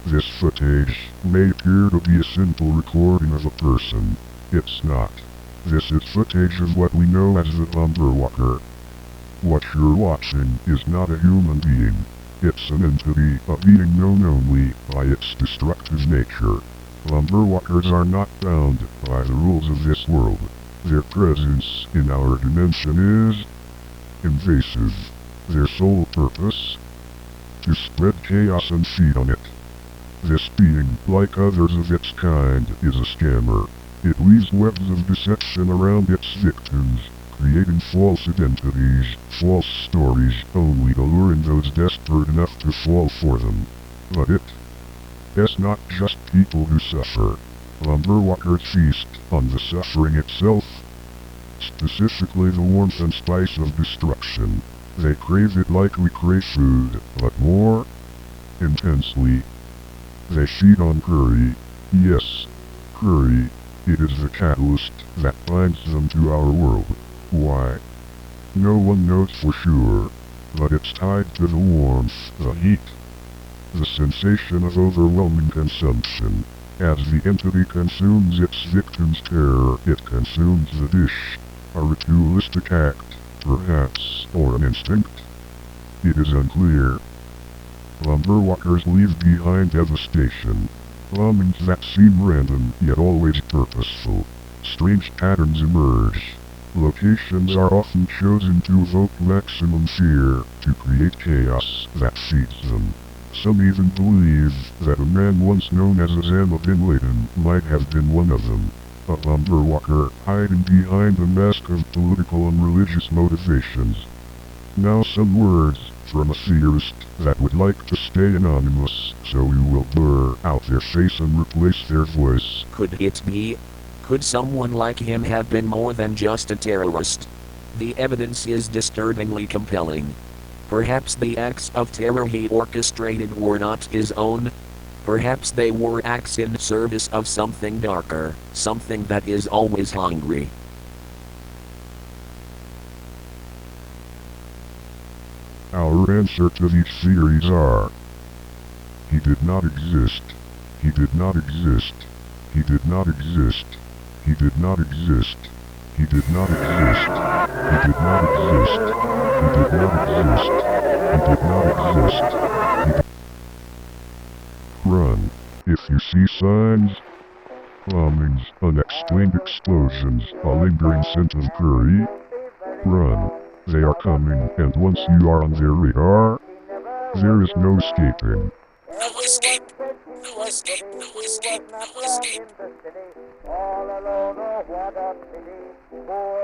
This footage may appear to be a simple recording of a person. It's not. This is footage of what we know as the lumber walker. What you're watching is not a human being. It's an entity, a being known only by its destructive nature. Lumber walkers are not bound by the rules of this world. Their presence in our dimension is invasive. Their sole purpose? To spread chaos and feed on it. This being, like others of its kind, is a scammer. It weaves webs of deception around its victims, creating false identities, false stories, only to lure in those desperate enough to fall for them. But it's not just people who suffer. Lumber walkers feast on the suffering itself, specifically the warmth and spice of destruction. They crave it like we crave food, but more intensely. They feed on curry. Yes, curry. It is the catalyst that binds them to our world. Why? No one knows for sure, but it's tied to the warmth, the heat, the sensation of overwhelming consumption. As the entity consumes its victim's terror, it consumes the dish. A ritualistic act, perhaps, or an instinct? It is unclear. Lumber walkers leave behind devastation. Bombings that seem random, yet always purposeful. Strange patterns emerge. Locations are often chosen to evoke maximum fear, to create chaos that feeds them. Some even believe that a man once known as Osama bin Laden might have been one of them. A lumber walker hiding behind a mask of political and religious motivations. Now some words from a theorist that would like to stay anonymous, so we will blur out their face and replace their voice. Could it be? Could someone like him have been more than just a terrorist? The evidence is disturbingly compelling. Perhaps the acts of terror he orchestrated were not his own. Perhaps they were acts in service of something darker, something that is always hungry. Our answer to these theories are: he did not exist. He did not exist. He did not exist. He did not exist. He did not exist. He did not exist. He did not exist. He did not exist. Run. If you see signs, bombings, unexplained explosions, a lingering scent of curry, run. They are coming, and once you are on their radar, there is no escaping. No escape! No escape! No escape! No escape! All alone, oh, what a pity. Poor